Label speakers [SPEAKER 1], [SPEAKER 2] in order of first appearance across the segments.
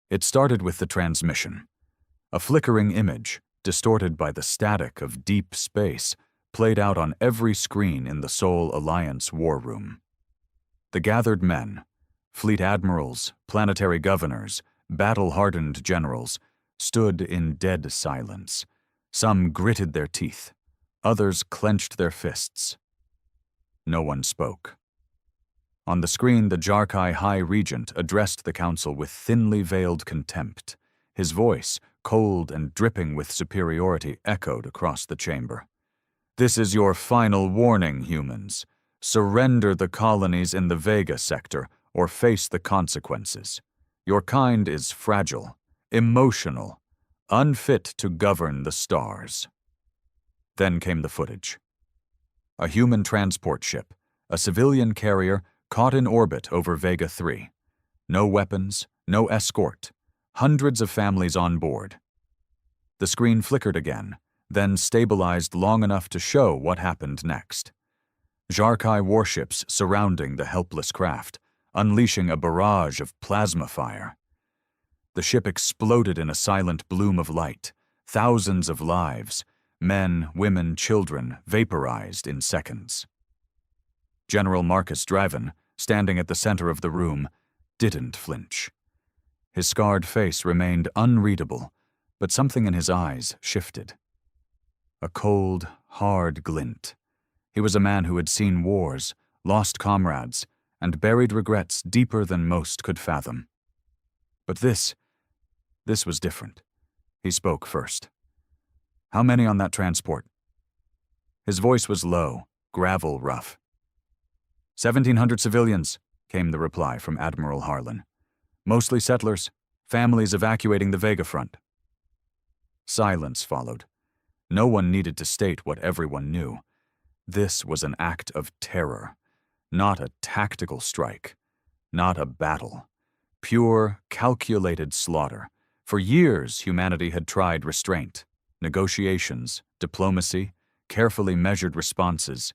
[SPEAKER 1] It started with the transmission. A flickering image, distorted by the static of deep space, played out on every screen in the Sol Alliance war room. The gathered men, fleet admirals, planetary governors, battle-hardened generals, stood in dead silence. Some gritted their teeth, others clenched their fists. No one spoke. On the screen, the Jarkai High Regent addressed the council with thinly veiled contempt. His voice, cold and dripping with superiority, echoed across the chamber. "This is your final warning, humans. Surrender the colonies in the Vega sector or face the consequences. Your kind is fragile, emotional, unfit to govern the stars." Then came the footage. A human transport ship, a civilian carrier, caught in orbit over Vega 3. No weapons, no escort, hundreds of families on board. The screen flickered again, then stabilized long enough to show what happened next. Jarkai warships surrounding the helpless craft, unleashing a barrage of plasma fire. The ship exploded in a silent bloom of light. Thousands of lives, men, women, children, vaporized in seconds. General Marcus Driven, standing at the center of the room, didn't flinch. His scarred face remained unreadable, but something in his eyes shifted. A cold, hard glint. He was a man who had seen wars, lost comrades, and buried regrets deeper than most could fathom. But this was different. He spoke first. "How many on that transport?" His voice was low, gravel rough. 1,700 civilians, came the reply from Admiral Harlan. "Mostly settlers, families evacuating the Vega front." Silence followed. No one needed to state what everyone knew. This was an act of terror, not a tactical strike, not a battle. Pure, calculated slaughter. For years, humanity had tried restraint, negotiations, diplomacy, carefully measured responses.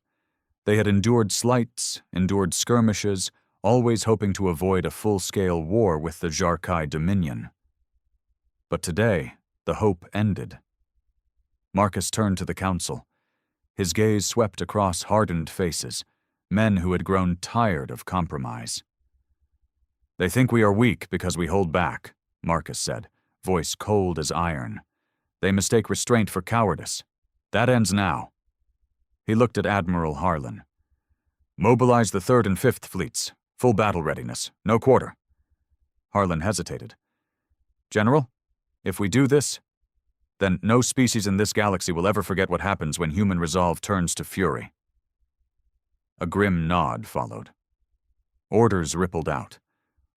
[SPEAKER 1] They had endured slights, endured skirmishes, always hoping to avoid a full-scale war with the Jarkai Dominion. But today, the hope ended. Marcus turned to the council. His gaze swept across hardened faces, men who had grown tired of compromise. "They think we are weak because we hold back," Marcus said, voice cold as iron. "They mistake restraint for cowardice. That ends now." He looked at Admiral Harlan. "Mobilize the 3rd and 5th fleets. Full battle readiness. No quarter." Harlan hesitated. "General, if we do this, then no species in this galaxy will ever forget what happens when human resolve turns to fury." A grim nod followed. Orders rippled out.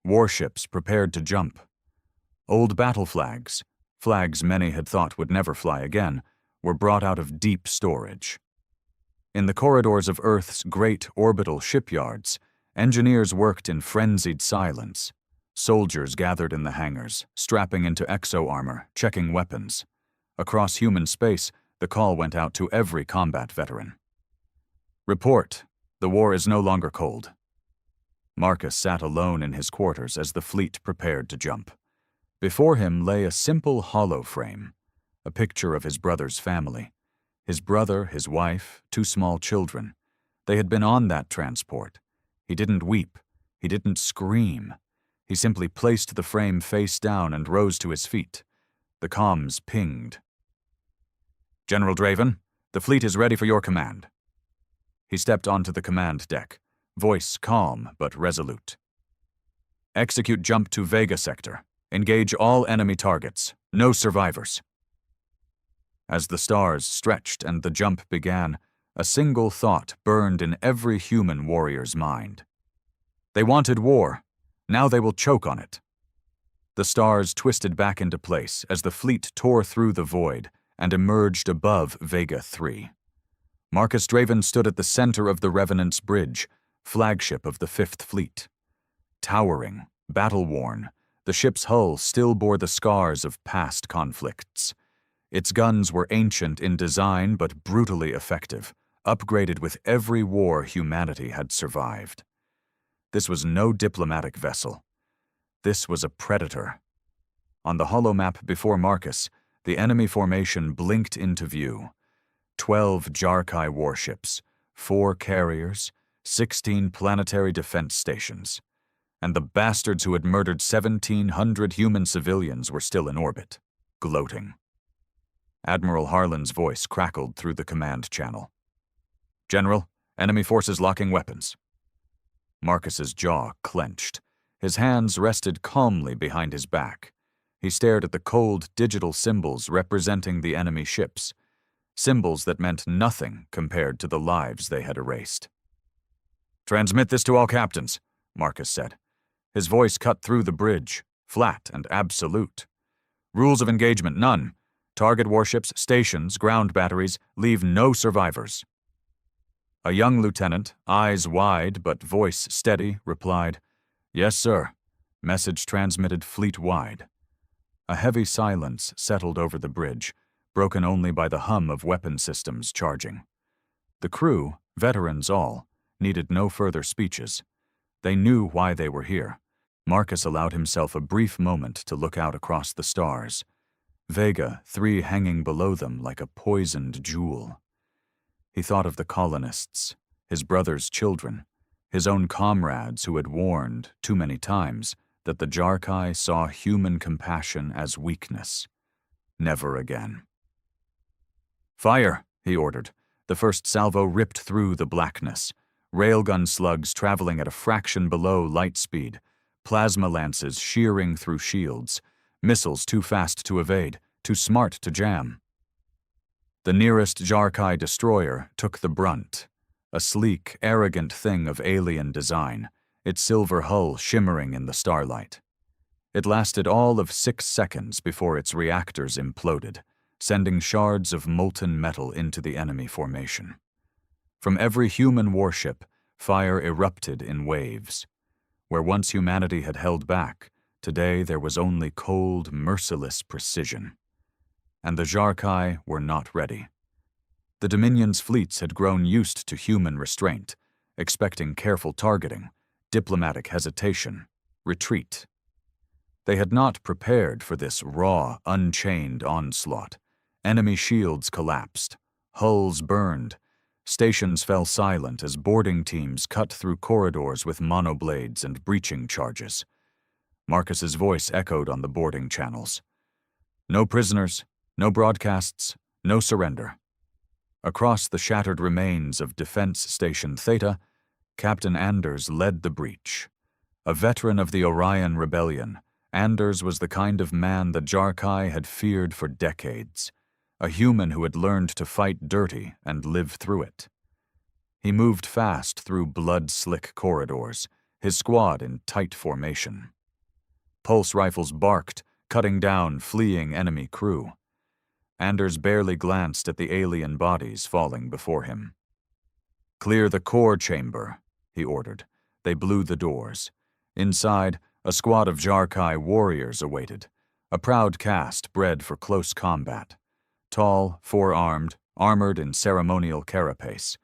[SPEAKER 1] Warships prepared to jump. Old battle flags, flags many had thought would never fly again, were brought out of deep storage. In the corridors of Earth's great orbital shipyards, engineers worked in frenzied silence. Soldiers gathered in the hangars, strapping into exo-armor, checking weapons. Across human space, the call went out to every combat veteran. "Report. The war is no longer cold." Marcus sat alone in his quarters as the fleet prepared to jump. Before him lay a simple hollow frame, a picture of his brother's family. His brother, his wife, 2 small children. They had been on that transport. He didn't weep. He didn't scream. He simply placed the frame face down and rose to his feet. The comms pinged. "General Draven, the fleet is ready for your command." He stepped onto the command deck, voice calm but resolute. "Execute jump to Vega sector. Engage all enemy targets. No survivors." As the stars stretched and the jump began, a single thought burned in every human warrior's mind. They wanted war. Now they will choke on it. The stars twisted back into place as the fleet tore through the void and emerged above Vega 3. Marcus Draven stood at the center of the Revenant's Bridge, flagship of the 5th Fleet. Towering, battle-worn, the ship's hull still bore the scars of past conflicts. Its guns were ancient in design but brutally effective, upgraded with every war humanity had survived. This was no diplomatic vessel. This was a predator, On the holomap before Marcus, the enemy formation blinked into view. 12 Jarkai warships, 4 carriers, 16 planetary defense stations. And the bastards who had murdered 1,700 human civilians were still in orbit, gloating. Admiral Harlan's voice crackled through the command channel. "General, enemy forces locking weapons." Marcus's jaw clenched. His hands rested calmly behind his back. He stared at the cold digital symbols representing the enemy ships, symbols that meant nothing compared to the lives they had erased. "Transmit this to all captains," Marcus said. His voice cut through the bridge, flat and absolute. "Rules of engagement, none. Target warships, stations, ground batteries, leave no survivors." A young lieutenant, eyes wide but voice steady, replied, "Yes, sir." Message transmitted fleet-wide. A heavy silence settled over the bridge, broken only by the hum of weapon systems charging. The crew, veterans all, needed no further speeches. They knew why they were here. Marcus allowed himself a brief moment to look out across the stars. Vega, 3 hanging below them like a poisoned jewel. He thought of the colonists, his brother's children, his own comrades who had warned, too many times, that the Jarkai saw human compassion as weakness. Never again. "Fire," he ordered. The first salvo ripped through the blackness. Railgun slugs traveling at a fraction below light speed, plasma lances shearing through shields, missiles too fast to evade, too smart to jam. The nearest Jarkai destroyer took the brunt, a sleek, arrogant thing of alien design, its silver hull shimmering in the starlight. It lasted all of 6 seconds before its reactors imploded, sending shards of molten metal into the enemy formation. From every human warship, fire erupted in waves. Where once humanity had held back, today there was only cold, merciless precision. And the Jarkai were not ready. The Dominion's fleets had grown used to human restraint, expecting careful targeting, diplomatic hesitation, retreat. They had not prepared for this raw, unchained onslaught. Enemy shields collapsed, hulls burned, stations fell silent as boarding teams cut through corridors with monoblades and breaching charges. Marcus's voice echoed on the boarding channels. "No prisoners, no broadcasts, no surrender." Across the shattered remains of Defense Station Theta, Captain Anders led the breach. A veteran of the Orion Rebellion, Anders was the kind of man the Jarkai had feared for decades, a human who had learned to fight dirty and live through it. He moved fast through blood-slick corridors, his squad in tight formation. Pulse rifles barked, cutting down fleeing enemy crew. Anders barely glanced at the alien bodies falling before him. "Clear the core chamber," he ordered. They blew the doors. Inside, a squad of Jarkai warriors awaited, a proud caste bred for close combat. Tall, four-armed, armored in ceremonial carapace.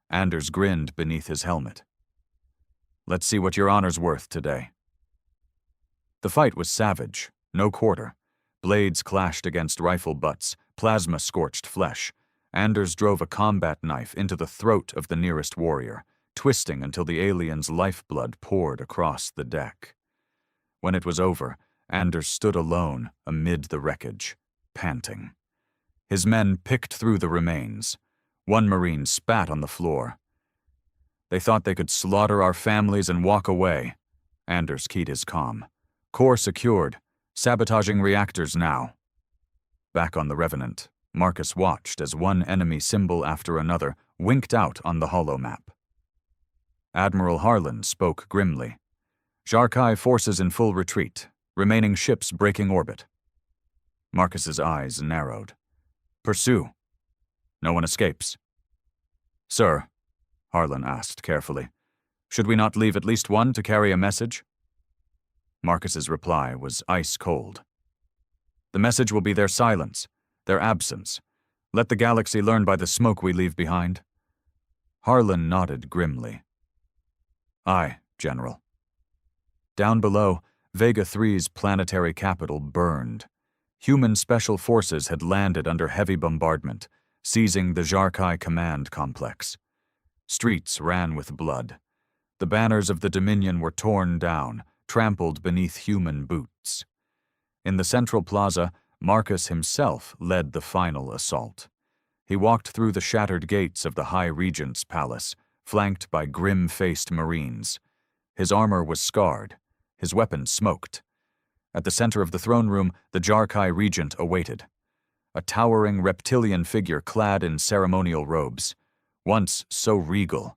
[SPEAKER 1] Anders grinned beneath his helmet. "Let's see what your honor's worth today." The fight was savage, no quarter. Blades clashed against rifle butts, plasma scorched flesh. Anders drove a combat knife into the throat of the nearest warrior, twisting until the alien's lifeblood poured across the deck. When it was over, Anders stood alone amid the wreckage, panting. His men picked through the remains. One Marine spat on the floor. "They thought they could slaughter our families and walk away." Anders keyed his comm. "Core secured. Sabotaging reactors now." Back on the Revenant, Marcus watched as one enemy symbol after another winked out on the holomap. Admiral Harlan spoke grimly. "Jarkai forces in full retreat, remaining ships breaking orbit." Marcus's eyes narrowed. "Pursue. No one escapes." "Sir," Harlan asked carefully, "should we not leave at least one to carry a message?" Marcus's reply was ice cold. "The message will be their silence, their absence. Let the galaxy learn by the smoke we leave behind." Harlan nodded grimly. "Aye, General." Down below, Vega 3's planetary capital burned. Human special forces had landed under heavy bombardment, seizing the Jarkai command complex. Streets ran with blood. The banners of the Dominion were torn down, trampled beneath human boots. In the central plaza, Marcus himself led the final assault. He walked through the shattered gates of the High Regent's palace, flanked by grim-faced Marines. His armor was scarred, his weapons smoked. At the center of the throne room, the Jarkai regent awaited. A towering reptilian figure clad in ceremonial robes, once so regal,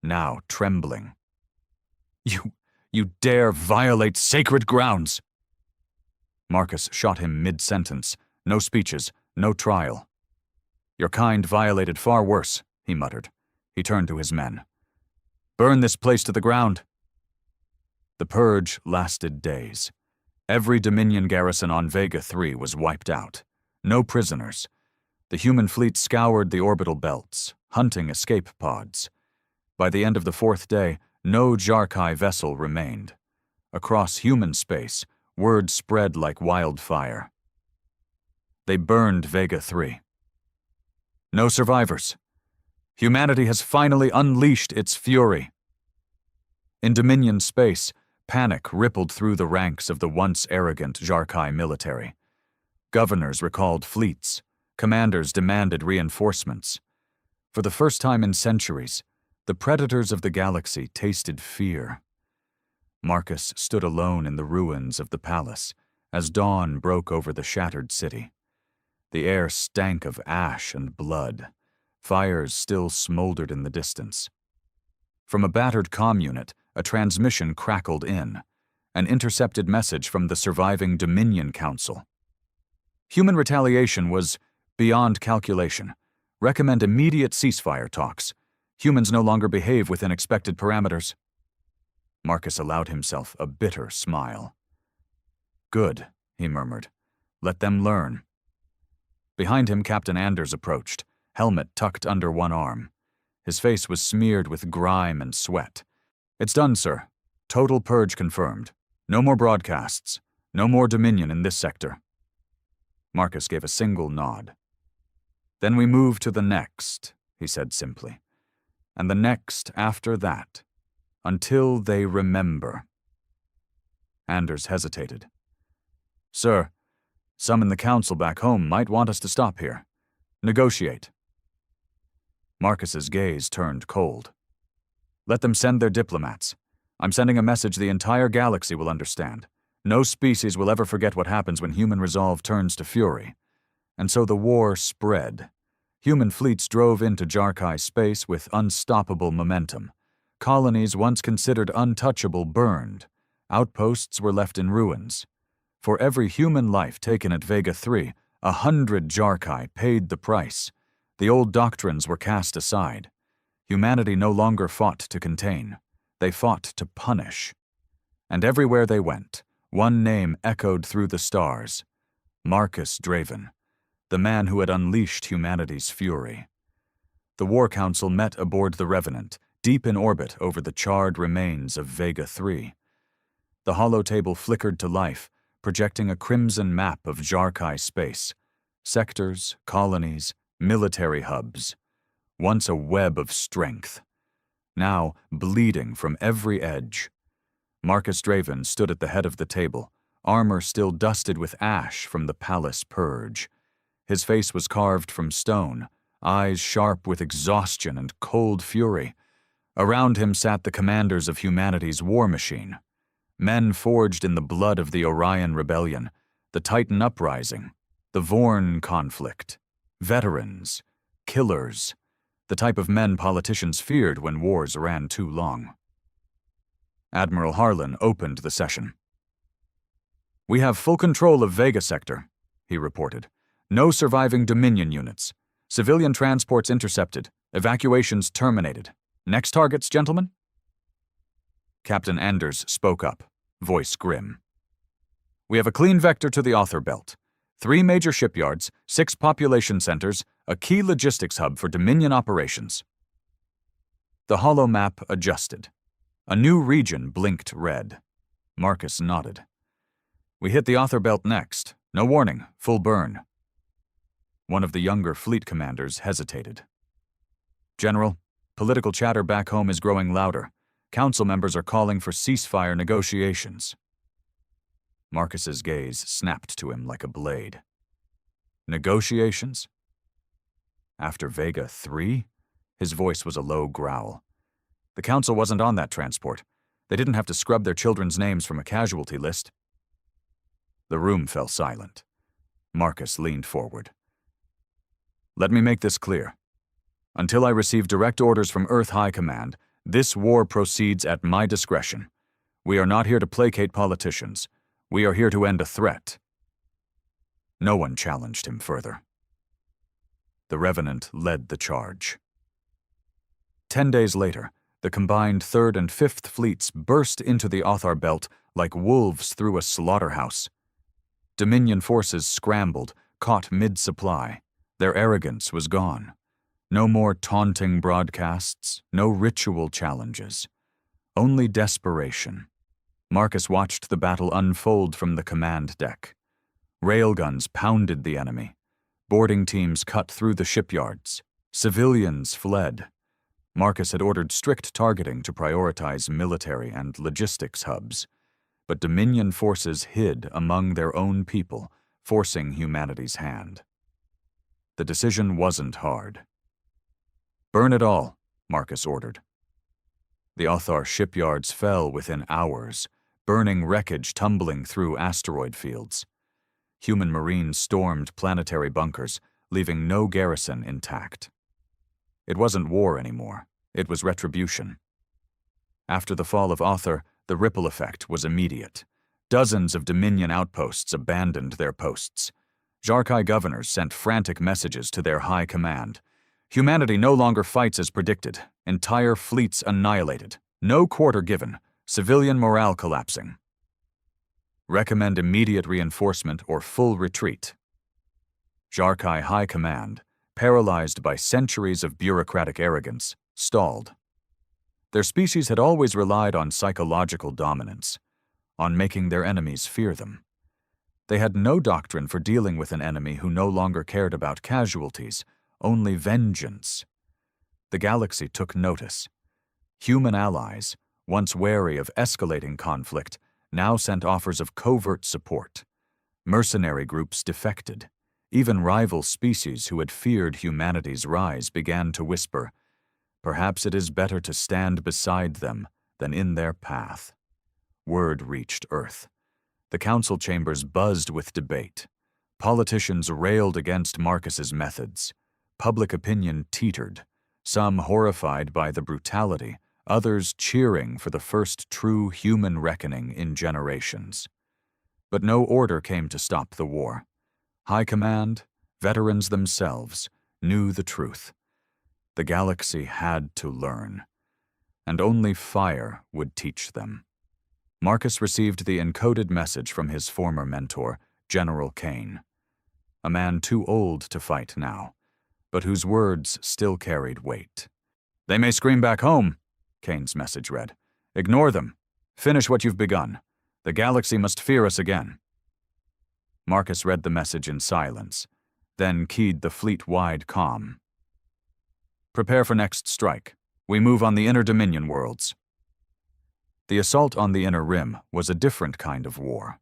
[SPEAKER 1] now trembling. You dare violate sacred grounds! Marcus shot him mid-sentence. No speeches, no trial. Your kind violated far worse, he muttered. He turned to his men. Burn this place to the ground. The purge lasted days. Every Dominion garrison on Vega 3 was wiped out. No prisoners. The human fleet scoured the orbital belts, hunting escape pods. By the end of the fourth day, no Jarkai vessel remained. Across human space, word spread like wildfire. They burned Vega 3. No survivors. Humanity has finally unleashed its fury. In Dominion space, panic rippled through the ranks of the once arrogant Jarkai military. Governors recalled fleets. Commanders demanded reinforcements. For the first time in centuries, the predators of the galaxy tasted fear. Marcus stood alone in the ruins of the palace as dawn broke over the shattered city. The air stank of ash and blood. Fires still smoldered in the distance. From a battered comm unit, a transmission crackled in, an intercepted message from the surviving Dominion Council. Human retaliation was beyond calculation. Recommend immediate ceasefire talks. Humans no longer behave within expected parameters. Marcus allowed himself a bitter smile. Good, he murmured. Let them learn. Behind him, Captain Anders approached, helmet tucked under one arm. His face was smeared with grime and sweat. It's done, sir. Total purge confirmed. No more broadcasts. No more Dominion in this sector. Marcus gave a single nod. Then we move to the next, he said simply. And the next after that. Until they remember. Anders hesitated. Sir, some in the council back home might want us to stop here. Negotiate. Marcus's gaze turned cold. Let them send their diplomats. I'm sending a message the entire galaxy will understand. No species will ever forget what happens when human resolve turns to fury. And so the war spread. Human fleets drove into Jarkai space with unstoppable momentum. Colonies once considered untouchable burned. Outposts were left in ruins. For every human life taken at Vega 3, 100 Jarkai paid the price. The old doctrines were cast aside. Humanity no longer fought to contain. They fought to punish. And everywhere they went, one name echoed through the stars. Marcus Draven, the man who had unleashed humanity's fury. The War Council met aboard the Revenant, deep in orbit over the charred remains of Vega 3. The holotable flickered to life, projecting a crimson map of Jarkai space. Sectors, colonies, military hubs. Once a web of strength. Now bleeding from every edge. Marcus Draven stood at the head of the table, armor still dusted with ash from the palace purge. His face was carved from stone, eyes sharp with exhaustion and cold fury. Around him sat the commanders of humanity's war machine. Men forged in the blood of the Orion Rebellion, the Titan Uprising, the Vorn conflict. Veterans, killers, the type of men politicians feared when wars ran too long. Admiral Harlan opened the session. We have full control of Vega Sector, he reported. No surviving Dominion units. Civilian transports intercepted. Evacuations terminated. Next targets, gentlemen? Captain Anders spoke up, voice grim. We have a clean vector to the Author Belt. 3 major shipyards, 6 population centers, a key logistics hub for Dominion operations. The holomap adjusted. A new region blinked red. Marcus nodded. We hit the Author Belt next. No warning, full burn. One of the younger fleet commanders hesitated. General, political chatter back home is growing louder. Council members are calling for ceasefire negotiations. Marcus's gaze snapped to him like a blade. Negotiations? After Vega 3? His voice was a low growl. The council wasn't on that transport. They didn't have to scrub their children's names from a casualty list. The room fell silent. Marcus leaned forward. Let me make this clear. Until I receive direct orders from Earth High Command, this war proceeds at my discretion. We are not here to placate politicians. We are here to end a threat. No one challenged him further. The Revenant led the charge. 10 days later, the combined 3rd and 5th fleets burst into the Author Belt like wolves through a slaughterhouse. Dominion forces scrambled, caught mid-supply. Their arrogance was gone. No more taunting broadcasts, no ritual challenges. Only desperation. Marcus watched the battle unfold from the command deck. Railguns pounded the enemy. Boarding teams cut through the shipyards. Civilians fled. Marcus had ordered strict targeting to prioritize military and logistics hubs. But Dominion forces hid among their own people, forcing humanity's hand. The decision wasn't hard. Burn it all, Marcus ordered. The Author shipyards fell within hours, burning wreckage tumbling through asteroid fields. Human Marines stormed planetary bunkers, leaving no garrison intact. It wasn't war anymore. It was retribution. After the fall of Author, the ripple effect was immediate. Dozens of Dominion outposts abandoned their posts. Jarkai governors sent frantic messages to their high command. Humanity no longer fights as predicted. Entire fleets annihilated. No quarter given. Civilian morale collapsing. Recommend immediate reinforcement or full retreat. Jarkai High Command, paralyzed by centuries of bureaucratic arrogance, stalled. Their species had always relied on psychological dominance, on making their enemies fear them. They had no doctrine for dealing with an enemy who no longer cared about casualties, only vengeance. The galaxy took notice. Human allies, once wary of escalating conflict, now sent offers of covert support. Mercenary groups defected. Even rival species who had feared humanity's rise began to whisper, "Perhaps it is better to stand beside them than in their path." Word reached Earth. The council chambers buzzed with debate. Politicians railed against Marcus's methods. Public opinion teetered, some horrified by the brutality, others cheering for the first true human reckoning in generations. But no order came to stop the war. High Command, veterans themselves, knew the truth. The galaxy had to learn, and only fire would teach them. Marcus received the encoded message from his former mentor, General Kane. A man too old to fight now, but whose words still carried weight. "They may scream back home," Kane's message read. "Ignore them. Finish what you've begun. The galaxy must fear us again." Marcus read the message in silence, then keyed the fleet-wide comm. "Prepare for next strike. We move on the inner Dominion worlds." The assault on the Inner Rim was a different kind of war.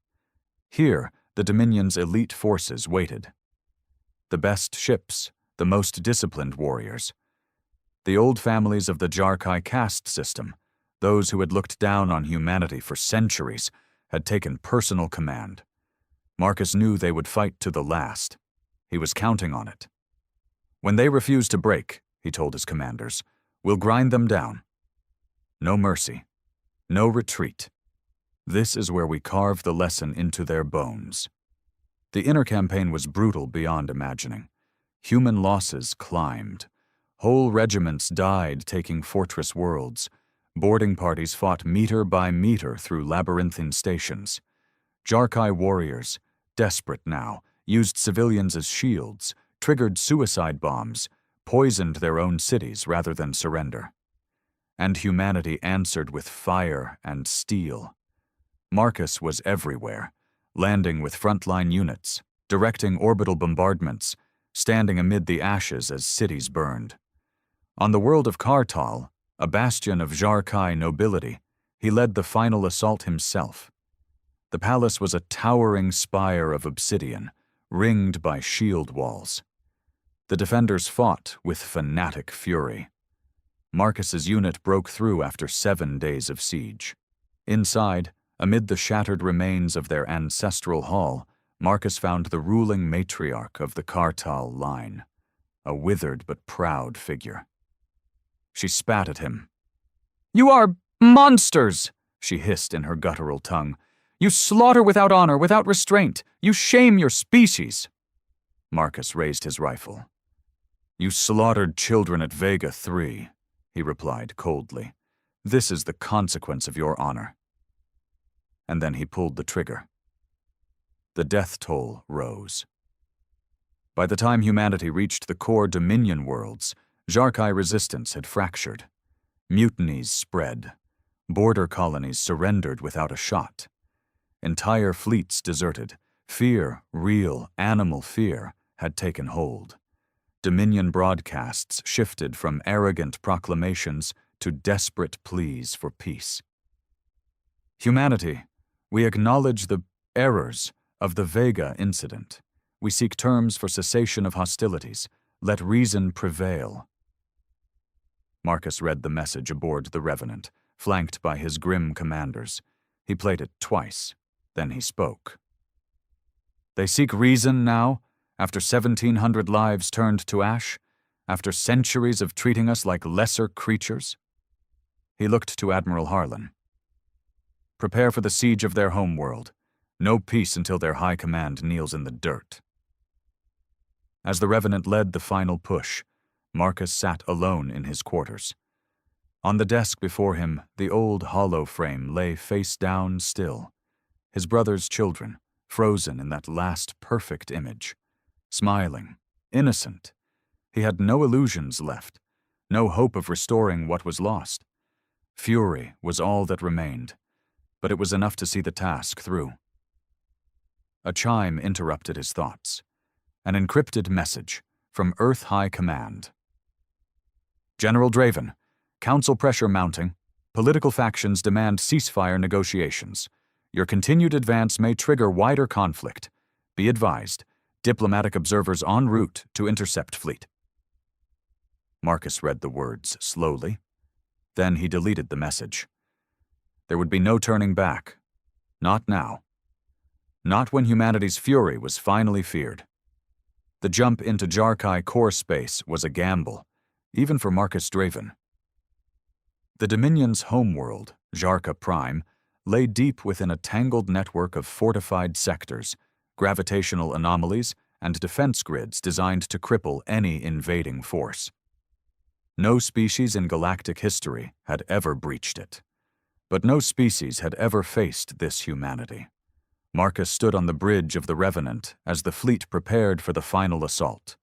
[SPEAKER 1] Here, the Dominion's elite forces waited. The best ships, the most disciplined warriors. The old families of the Jarkai caste system, those who had looked down on humanity for centuries, had taken personal command. Marcus knew they would fight to the last. He was counting on it. "When they refuse to break," he told his commanders, "we'll grind them down. No mercy. No retreat. This is where we carve the lesson into their bones." The inner campaign was brutal beyond imagining. Human losses climbed. Whole regiments died taking fortress worlds. Boarding parties fought meter by meter through labyrinthine stations. Jarkai warriors, desperate now, used civilians as shields, triggered suicide bombs, poisoned their own cities rather than surrender. And humanity answered with fire and steel. Marcus was everywhere, landing with frontline units, directing orbital bombardments, standing amid the ashes as cities burned. On the world of Kartal, a bastion of Jarkai nobility, he led the final assault himself. The palace was a towering spire of obsidian, ringed by shield walls. The defenders fought with fanatic fury. Marcus's unit broke through after 7 days of siege. Inside, amid the shattered remains of their ancestral hall, Marcus found the ruling matriarch of the Kartal line, a withered but proud figure. She spat at him. "You are monsters!" she hissed in her guttural tongue. "You slaughter without honor, without restraint. You shame your species." Marcus raised his rifle. "You slaughtered children at Vega 3, he replied coldly. "This is the consequence of your honor." And then he pulled the trigger. The death toll rose. By the time humanity reached the core Dominion worlds, Jarkai resistance had fractured. Mutinies spread. Border colonies surrendered without a shot. Entire fleets deserted. Fear, real, animal fear, had taken hold. Dominion broadcasts shifted from arrogant proclamations to desperate pleas for peace. "Humanity, we acknowledge the errors of the Vega incident. We seek terms for cessation of hostilities. Let reason prevail." Marcus read the message aboard the Revenant, flanked by his grim commanders. He played it twice, then he spoke. "They seek reason now, after 1,700 lives turned to ash, after centuries of treating us like lesser creatures?" He looked to Admiral Harlan. "Prepare for the siege of their homeworld. No peace until their high command kneels in the dirt." As the Revenant led the final push, Marcus sat alone in his quarters. On the desk before him, the old hollow frame lay face down still. His brother's children, frozen in that last perfect image. Smiling, innocent. He had no illusions left, no hope of restoring what was lost. Fury was all that remained, but it was enough to see the task through. A chime interrupted his thoughts. An encrypted message from Earth High Command. "General Draven, council pressure mounting. Political factions demand ceasefire negotiations. Your continued advance may trigger wider conflict. Be advised, diplomatic observers en route to intercept fleet." Marcus read the words slowly. Then he deleted the message. There would be no turning back. Not now. Not when humanity's fury was finally feared. The jump into Jarkai core space was a gamble, even for Marcus Draven. The Dominion's homeworld, Jarka Prime, lay deep within a tangled network of fortified sectors, gravitational anomalies, and defense grids designed to cripple any invading force. No species in galactic history had ever breached it. But no species had ever faced this humanity. Marcus stood on the bridge of the Revenant as the fleet prepared for the final assault.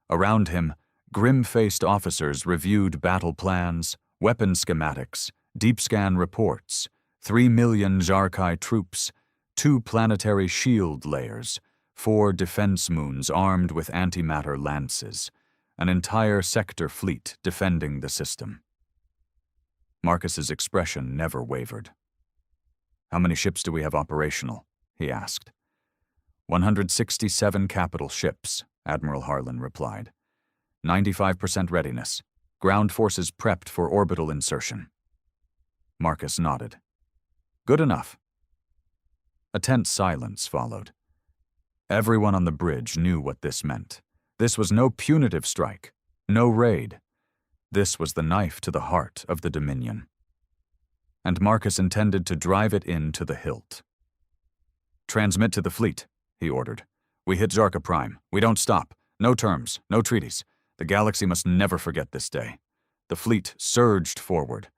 [SPEAKER 1] Around him, grim-faced officers reviewed battle plans, weapon schematics, deep scan reports, 3 million Jarkai troops, 2 planetary shield layers, 4 defense moons armed with antimatter lances, an entire sector fleet defending the system. Marcus's expression never wavered. "How many ships do we have operational?" he asked. 167 capital ships, Admiral Harlan replied. 95% readiness. Ground forces prepped for orbital insertion. Marcus nodded. "Good enough." A tense silence followed. Everyone on the bridge knew what this meant. This was no punitive strike, no raid. This was the knife to the heart of the Dominion. And Marcus intended to drive it into the hilt. "Transmit to the fleet," he ordered. "We hit Jarka Prime. We don't stop. No terms, no treaties. The galaxy must never forget this day." The fleet surged forward.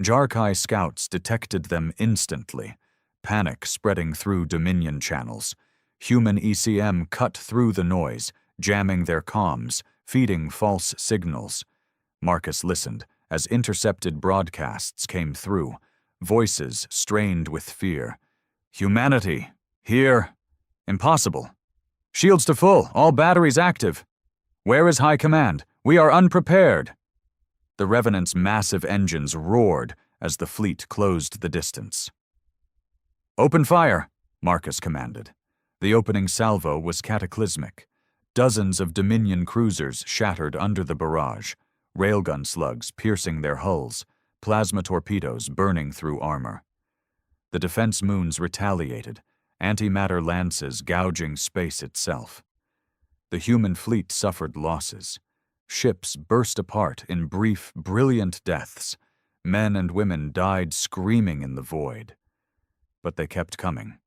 [SPEAKER 1] Jarkai scouts detected them instantly, panic spreading through Dominion channels. Human ECM cut through the noise, jamming their comms, feeding false signals. Marcus listened as intercepted broadcasts came through, voices strained with fear. Humanity. Here. Impossible. Shields to full. All batteries active. Where is High Command? We are unprepared. The Revenant's massive engines roared as the fleet closed the distance. Open fire, Marcus commanded. The opening salvo was cataclysmic. Dozens of Dominion cruisers shattered under the barrage, railgun slugs piercing their hulls, plasma torpedoes burning through armor. The defense moons retaliated, antimatter lances gouging space itself. The human fleet suffered losses. Ships burst apart in brief, brilliant deaths. Men and women died screaming in the void. But they kept coming.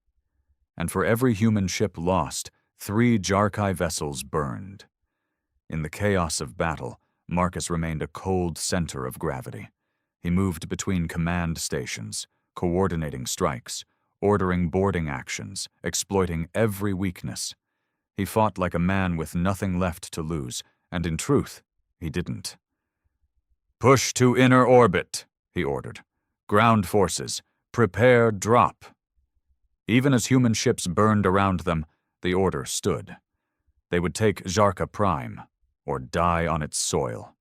[SPEAKER 1] And for every human ship lost, 3 Jarkai vessels burned. In the chaos of battle, Marcus remained a cold center of gravity. He moved between command stations, coordinating strikes, ordering boarding actions, exploiting every weakness. He fought like a man with nothing left to lose, and in truth, he didn't. Push to inner orbit, he ordered. Ground forces, prepare drop. Even as human ships burned around them, the order stood. They would take Jarka Prime, or die on its soil.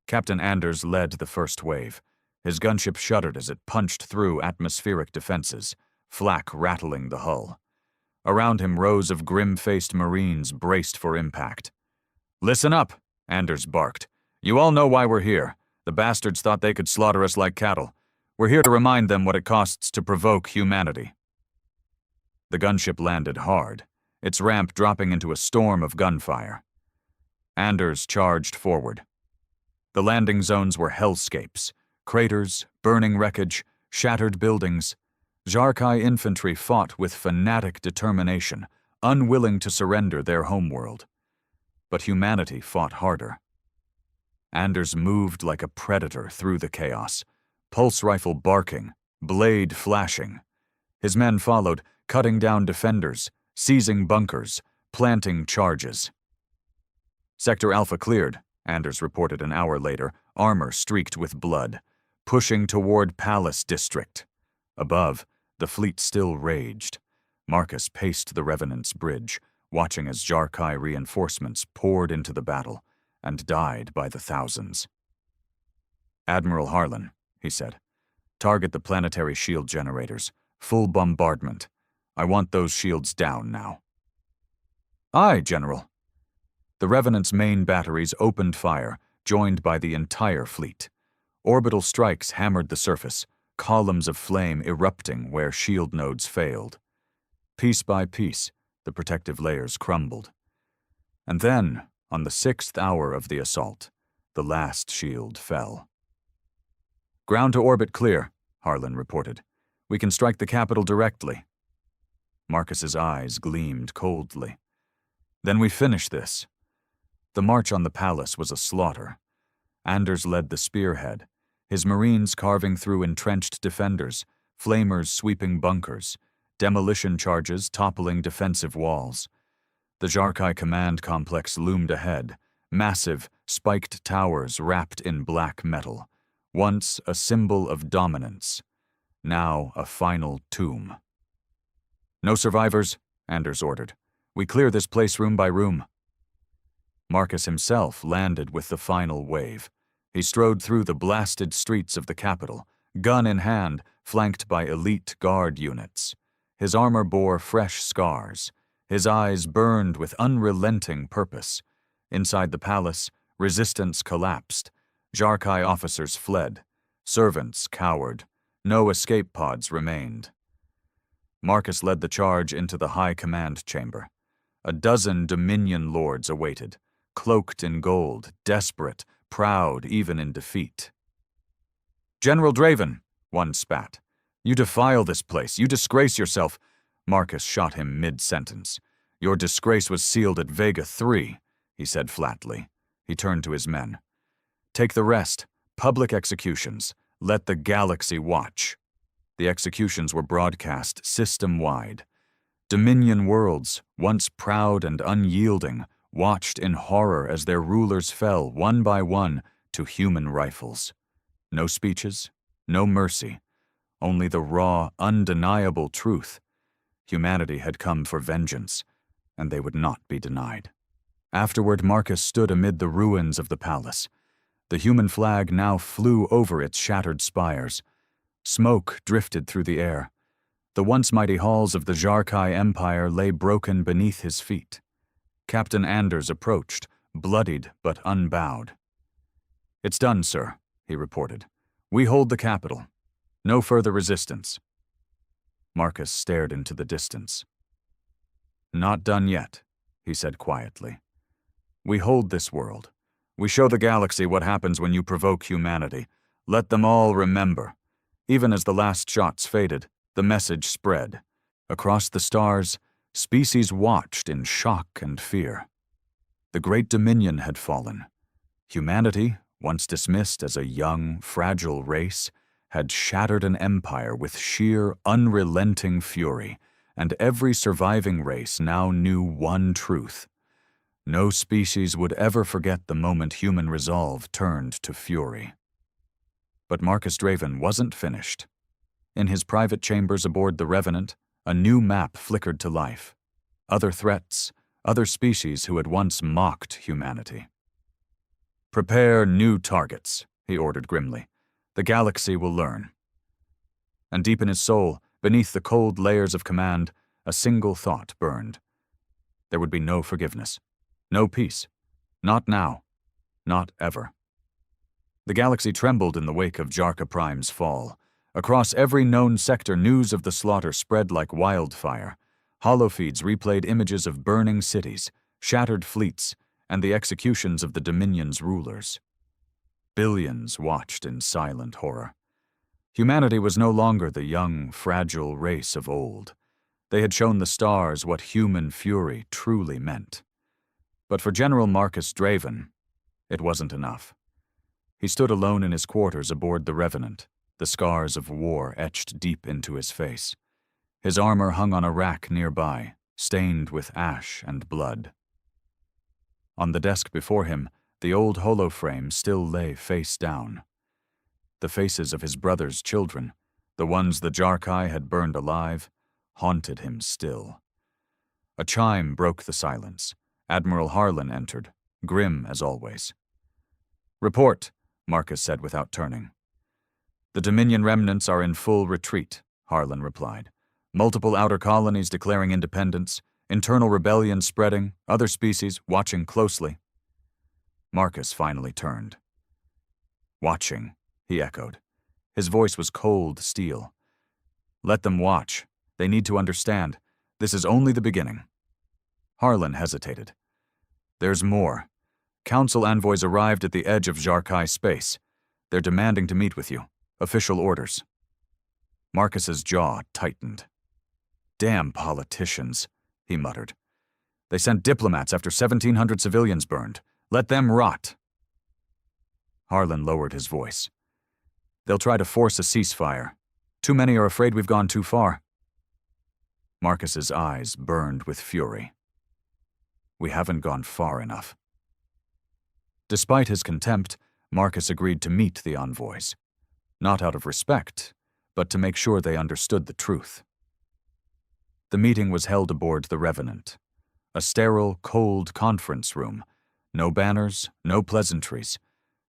[SPEAKER 1] Captain Anders led the first wave. His gunship shuddered as it punched through atmospheric defenses, flak rattling the hull. Around him, rows of grim-faced Marines braced for impact. Listen up, Anders barked. You all know why we're here. The bastards thought they could slaughter us like cattle. We're here to remind them what it costs to provoke humanity. The gunship landed hard, its ramp dropping into a storm of gunfire. Anders charged forward. The landing zones were hellscapes, craters, burning wreckage, shattered buildings. Jarkai infantry fought with fanatic determination, unwilling to surrender their homeworld. But humanity fought harder. Anders moved like a predator through the chaos, pulse rifle barking, blade flashing. His men followed, cutting down defenders, seizing bunkers, planting charges. Sector Alpha cleared, Anders reported an hour later, armor streaked with blood, pushing toward Palace District. Above, the fleet still raged. Marcus paced the Revenant's bridge, watching as Jarkai reinforcements poured into the battle and died by the thousands. Admiral Harlan, he said, target the planetary shield generators. Full bombardment. I want those shields down now. Aye, General. The Revenant's main batteries opened fire, joined by the entire fleet. Orbital strikes hammered the surface, columns of flame erupting where shield nodes failed. Piece by piece, the protective layers crumbled. And then, on the 6th hour of the assault, the last shield fell. Ground to orbit clear, Harlan reported. We can strike the capital directly. Marcus's eyes gleamed coldly. Then we finish this. The march on the palace was a slaughter. Anders led the spearhead, his Marines carving through entrenched defenders, flamers sweeping bunkers, demolition charges toppling defensive walls. The Jarkai command complex loomed ahead, massive, spiked towers wrapped in black metal, once a symbol of dominance, now a final tomb. No survivors, Anders ordered. We clear this place room by room. Marcus himself landed with the final wave. He strode through the blasted streets of the capital, gun in hand, flanked by elite guard units. His armor bore fresh scars. His eyes burned with unrelenting purpose. Inside the palace, resistance collapsed. Jarkai officers fled. Servants cowered. No escape pods remained. Marcus led the charge into the high command chamber. A dozen Dominion lords awaited, cloaked in gold, desperate, proud even in defeat. General Draven, one spat. You defile this place. You disgrace yourself. Marcus shot him mid-sentence. Your disgrace was sealed at Vega 3, he said flatly. He turned to his men. Take the rest. Public executions. Let the galaxy watch. The executions were broadcast system-wide. Dominion worlds, once proud and unyielding, watched in horror as their rulers fell one by one to human rifles. No speeches, no mercy, only the raw, undeniable truth. Humanity had come for vengeance, and they would not be denied. Afterward, Marcus stood amid the ruins of the palace. The human flag now flew over its shattered spires. Smoke drifted through the air. The once mighty halls of the Jarkai Empire lay broken beneath his feet. Captain Anders approached, bloodied but unbowed. "It's done, sir," he reported. "We hold the capital. No further resistance." Marcus stared into the distance. "Not done yet," he said quietly. "We hold this world. We show the galaxy what happens when you provoke humanity. Let them all remember." Even as the last shots faded, the message spread. Across the stars, species watched in shock and fear. The great dominion had fallen. Humanity, once dismissed as a young, fragile race, had shattered an empire with sheer, unrelenting fury, and every surviving race now knew one truth. No species would ever forget the moment human resolve turned to fury. But Marcus Draven wasn't finished. In his private chambers aboard the Revenant, a new map flickered to life. Other threats, other species who had once mocked humanity. "Prepare new targets," he ordered grimly. "The galaxy will learn." And deep in his soul, beneath the cold layers of command, a single thought burned. There would be no forgiveness, no peace. Not now, not ever. The galaxy trembled in the wake of Jarka Prime's fall. Across every known sector, news of the slaughter spread like wildfire. Holofeeds replayed images of burning cities, shattered fleets, and the executions of the Dominion's rulers. Billions watched in silent horror. Humanity was no longer the young, fragile race of old. They had shown the stars what human fury truly meant. But for General Marcus Draven, it wasn't enough. He stood alone in his quarters aboard the Revenant, the scars of war etched deep into his face. His armor hung on a rack nearby, stained with ash and blood. On the desk before him, the old holoframe still lay face down. The faces of his brother's children, the ones the Jarkai had burned alive, haunted him still. A chime broke the silence. Admiral Harlan entered, grim as always. "Report," Marcus said without turning. "The Dominion remnants are in full retreat," Harlan replied. "Multiple outer colonies declaring independence, internal rebellion spreading, other species watching closely." Marcus finally turned. "Watching," he echoed. His voice was cold steel. "Let them watch. They need to understand. This is only the beginning." Harlan hesitated. "There's more. Council envoys arrived at the edge of Jarkai space. They're demanding to meet with you. Official orders." Marcus's jaw tightened. "Damn politicians," he muttered. "They sent diplomats after 1,700 civilians burned. Let them rot." Harlan lowered his voice. "They'll try to force a ceasefire. Too many are afraid we've gone too far." Marcus's eyes burned with fury. "We haven't gone far enough." Despite his contempt, Marcus agreed to meet the envoys. Not out of respect, but to make sure they understood the truth. The meeting was held aboard the Revenant. A sterile, cold conference room. No banners, no pleasantries.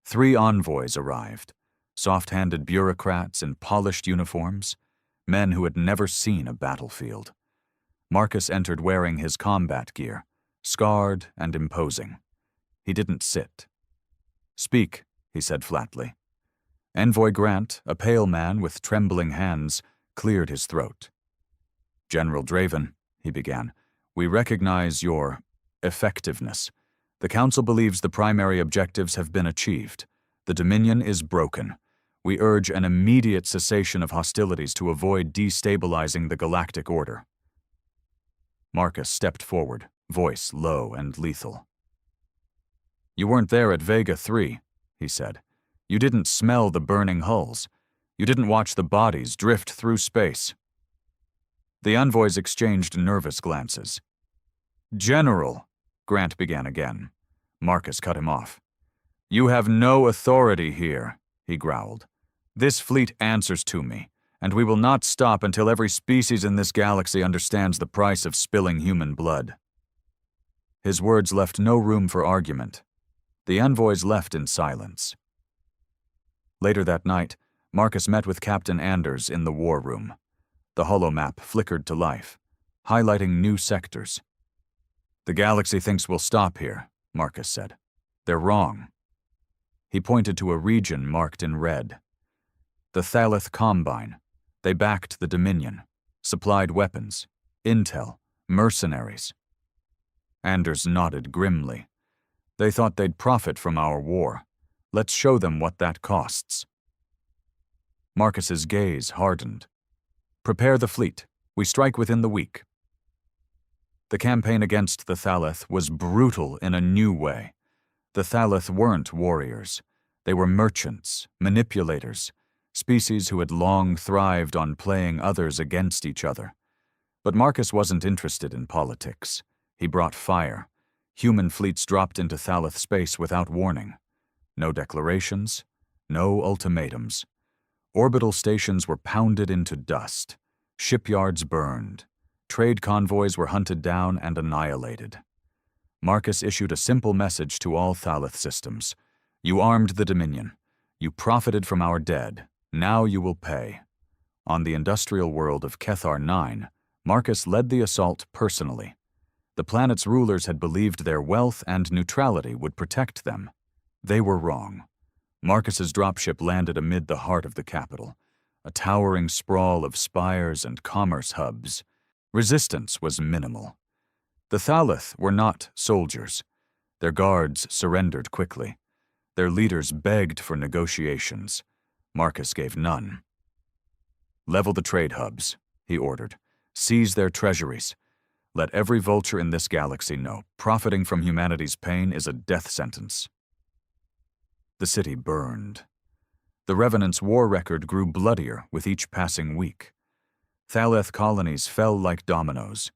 [SPEAKER 1] 3 envoys arrived. Soft-handed bureaucrats in polished uniforms. Men who had never seen a battlefield. Marcus entered wearing his combat gear, scarred and imposing. He didn't sit. "Speak," he said flatly. Envoy Grant, a pale man with trembling hands, cleared his throat. "General Draven," he began, "we recognize your effectiveness. The Council believes the primary objectives have been achieved. The Dominion is broken. We urge an immediate cessation of hostilities to avoid destabilizing the galactic order." Marcus stepped forward, voice low and lethal. "You weren't there at Vega 3, he said. "You didn't smell the burning hulls. You didn't watch the bodies drift through space." The envoys exchanged nervous glances. "General," Grant began again. Marcus cut him off. "You have no authority here," he growled. "This fleet answers to me, and we will not stop until every species in this galaxy understands the price of spilling human blood." His words left no room for argument. The envoys left in silence. Later that night, Marcus met with Captain Anders in the war room. The holomap flickered to life, highlighting new sectors. "The galaxy thinks we'll stop here," Marcus said. "They're wrong." He pointed to a region marked in red. The Thalith Combine. They backed the Dominion, supplied weapons, intel, mercenaries. Anders nodded grimly. "They thought they'd profit from our war. Let's show them what that costs." Marcus's gaze hardened. "Prepare the fleet. We strike within the week." The campaign against the Thalith was brutal in a new way. The Thalith weren't warriors. They were merchants, manipulators, species who had long thrived on playing others against each other. But Marcus wasn't interested in politics. He brought fire. Human fleets dropped into Thalith space without warning. No declarations, no ultimatums. Orbital stations were pounded into dust. Shipyards burned. Trade convoys were hunted down and annihilated. Marcus issued a simple message to all Thalith systems. "You armed the Dominion. You profited from our dead. Now you will pay." On the industrial world of Kethar 9, Marcus led the assault personally. The planet's rulers had believed their wealth and neutrality would protect them. They were wrong. Marcus's dropship landed amid the heart of the capital, a towering sprawl of spires and commerce hubs. Resistance was minimal. The Thalith were not soldiers. Their guards surrendered quickly. Their leaders begged for negotiations. Marcus gave none. "Level the trade hubs," he ordered. "Seize their treasuries. Let every vulture in this galaxy know profiting from humanity's pain is a death sentence." The city burned. The Revenant's war record grew bloodier with each passing week. Thalith colonies fell like dominoes.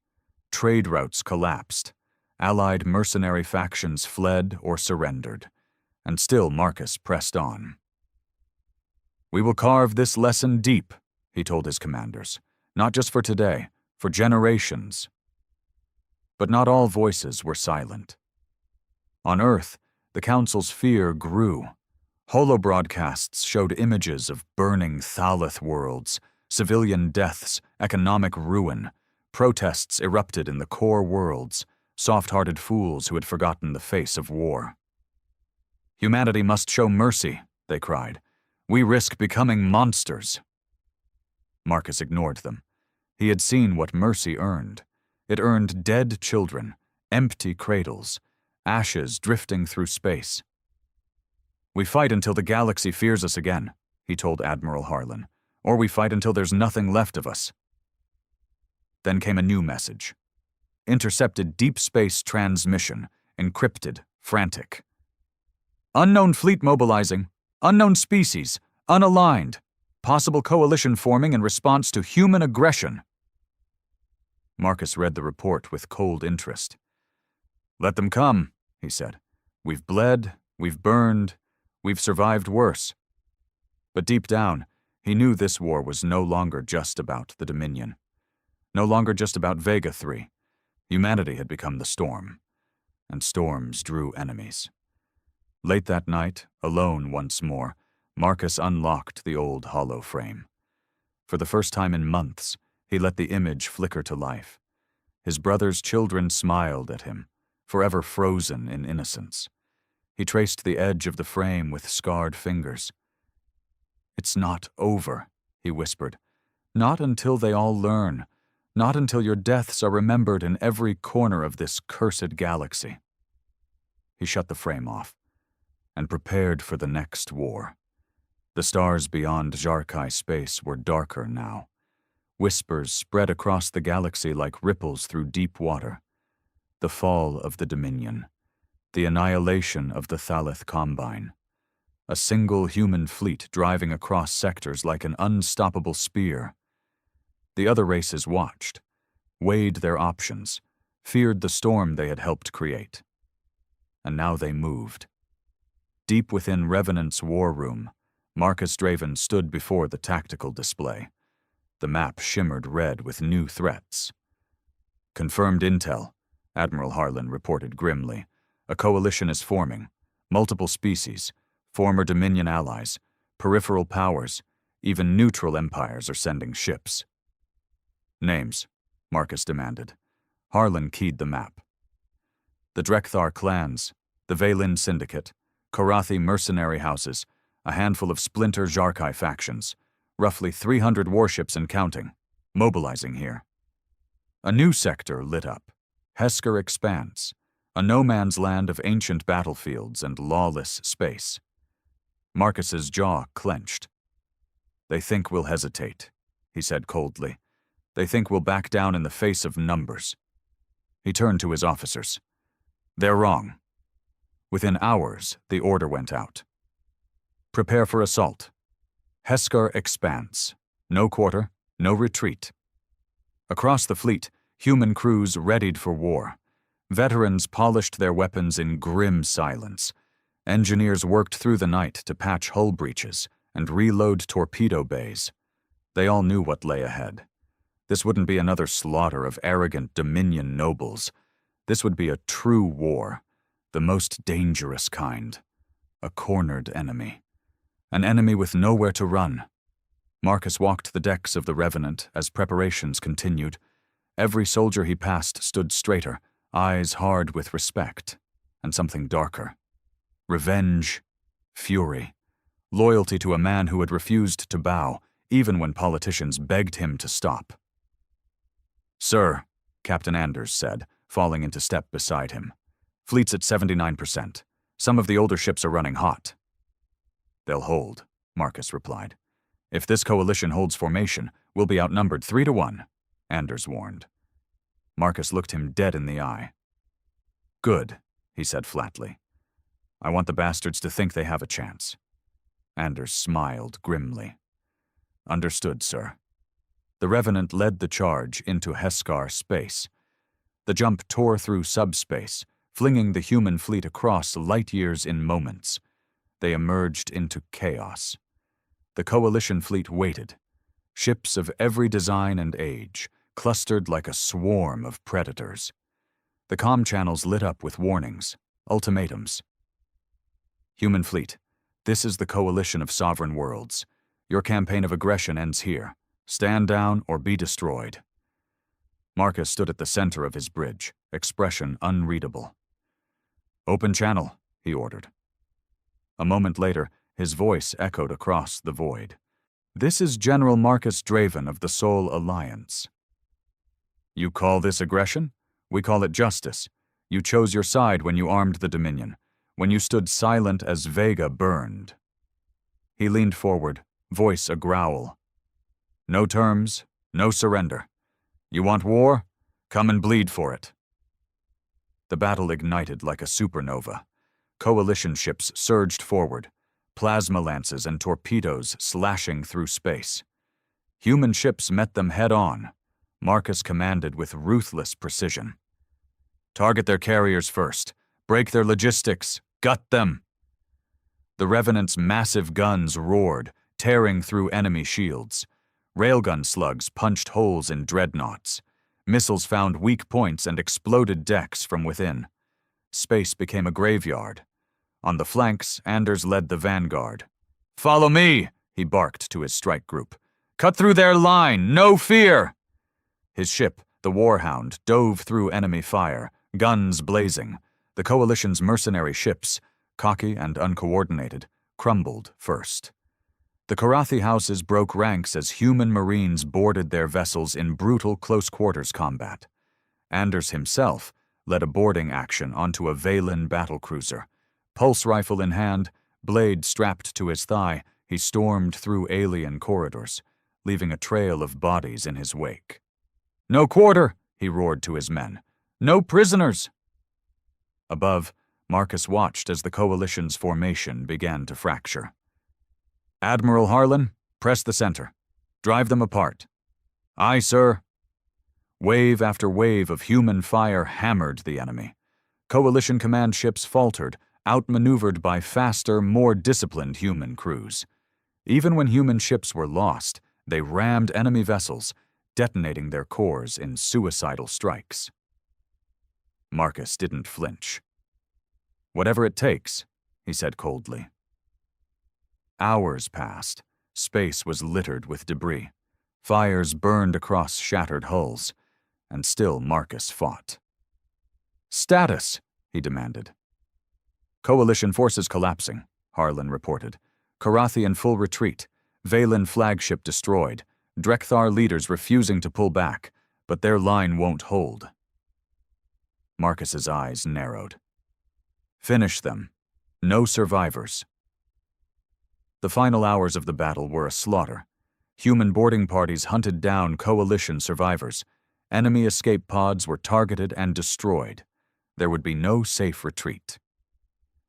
[SPEAKER 1] Trade routes collapsed. Allied mercenary factions fled or surrendered. And still Marcus pressed on. "We will carve this lesson deep," he told his commanders. "Not just for today, for generations." But not all voices were silent. On Earth, the Council's fear grew. Holobroadcasts showed images of burning Thalith worlds, civilian deaths, economic ruin. Protests erupted in the core worlds, soft-hearted fools who had forgotten the face of war. "Humanity must show mercy," they cried. "We risk becoming monsters." Marcus ignored them. He had seen what mercy earned. It earned dead children, empty cradles, ashes drifting through space. "We fight until the galaxy fears us again," he told Admiral Harlan, "or we fight until there's nothing left of us." Then came a new message. Intercepted deep space transmission, encrypted, frantic. "Unknown fleet mobilizing. Unknown species. Unaligned. Possible coalition forming in response to human aggression." Marcus read the report with cold interest. "Let them come," he said. "We've bled, we've burned, we've survived worse." But deep down, he knew this war was no longer just about the Dominion. No longer just about Vega 3. Humanity had become the storm, and storms drew enemies. Late that night, alone once more, Marcus unlocked the old hollow frame. For the first time in months, he let the image flicker to life. His brother's children smiled at him, forever frozen in innocence. He traced the edge of the frame with scarred fingers. "It's not over," he whispered. "Not until they all learn. Not until your deaths are remembered in every corner of this cursed galaxy." He shut the frame off and prepared for the next war. The stars beyond Jarkai space were darker now. Whispers spread across the galaxy like ripples through deep water. The fall of the Dominion. The annihilation of the Thalith Combine. A single human fleet driving across sectors like an unstoppable spear. The other races watched, weighed their options, feared the storm they had helped create. And now they moved. Deep within Revenant's war room, Marcus Draven stood before the tactical display. The map shimmered red with new threats. "Confirmed intel," Admiral Harlan reported grimly. "A coalition is forming. Multiple species, former Dominion allies, peripheral powers, even neutral empires are sending ships." "Names," Marcus demanded. Harlan keyed the map. "The Drekthar clans, the Valen Syndicate, Korathi mercenary houses, a handful of splinter Jarkai factions, roughly 300 warships and counting, mobilizing here." A new sector lit up. Hesker Expanse, a no-man's land of ancient battlefields and lawless space. Marcus's jaw clenched. "They think we'll hesitate," he said coldly. "They think we'll back down in the face of numbers." He turned to his officers. "They're wrong." Within hours, the order went out. "Prepare for assault. Hesker Expanse. No quarter, no retreat." Across the fleet, human crews readied for war. Veterans polished their weapons in grim silence. Engineers worked through the night to patch hull breaches and reload torpedo bays. They all knew what lay ahead. This wouldn't be another slaughter of arrogant Dominion nobles. This would be a true war, the most dangerous kind. A cornered enemy. An enemy with nowhere to run. Marcus walked the decks of the Revenant as preparations continued. Every soldier he passed stood straighter, eyes hard with respect, and something darker. Revenge, fury, loyalty to a man who had refused to bow, even when politicians begged him to stop. "Sir," Captain Anders said, falling into step beside him. "Fleet's at 79%. Some of the older ships are running hot." "They'll hold," Marcus replied. "If this coalition holds formation, we'll be outnumbered 3-1, Anders warned. Marcus looked him dead in the eye. "Good," he said flatly. "I want the bastards to think they have a chance." Anders smiled grimly. "Understood, sir." The Revenant led the charge into Heskar space. The jump tore through subspace, flinging the human fleet across light years in moments. They emerged into chaos. The coalition fleet waited. Ships of every design and age, clustered like a swarm of predators. The comm channels lit up with warnings, ultimatums. "Human fleet, this is the coalition of sovereign worlds. Your campaign of aggression ends here. Stand down or be destroyed." Marcus stood at the center of his bridge, expression unreadable. "Open channel," he ordered. A moment later, his voice echoed across the void. "This is General Marcus Draven of the Sol Alliance." "You call this aggression? We call it justice. You chose your side when you armed the Dominion, when you stood silent as Vega burned." He leaned forward, voice a growl. "No terms, no surrender. You want war? Come and bleed for it." The battle ignited like a supernova. Coalition ships surged forward, plasma lances and torpedoes slashing through space. Human ships met them head-on. Marcus commanded with ruthless precision. "Target their carriers first. Break their logistics. Gut them." The Revenant's massive guns roared, tearing through enemy shields. Railgun slugs punched holes in dreadnoughts. Missiles found weak points and exploded decks from within. Space became a graveyard. On the flanks, Anders led the vanguard. "Follow me," he barked to his strike group. "Cut through their line, no fear!" His ship, the Warhound, dove through enemy fire, guns blazing. The coalition's mercenary ships, cocky and uncoordinated, crumbled first. The Korathi houses broke ranks as human marines boarded their vessels in brutal close-quarters combat. Anders himself led a boarding action onto a Valen battlecruiser. Pulse rifle in hand, blade strapped to his thigh, he stormed through alien corridors, leaving a trail of bodies in his wake. "No quarter!" he roared to his men. "No prisoners!" Above, Marcus watched as the coalition's formation began to fracture. "Admiral Harlan, press the center. Drive them apart." "Aye, sir." Wave after wave of human fire hammered the enemy. Coalition command ships faltered, outmaneuvered by faster, more disciplined human crews. Even when human ships were lost, They rammed enemy vessels, detonating their cores in suicidal strikes. Marcus didn't flinch. "Whatever it takes," he said coldly. Hours passed. Space was littered with debris. Fires burned across shattered hulls, and still Marcus fought. "Status," he demanded. "Coalition forces collapsing," Harlan reported. "Karathi in full retreat. Valen flagship destroyed. Drekthar leaders refusing to pull back, but their line won't hold." Marcus's eyes narrowed. "Finish them. No survivors." The final hours of the battle were a slaughter. Human boarding parties hunted down coalition survivors. Enemy escape pods were targeted and destroyed. There would be no safe retreat.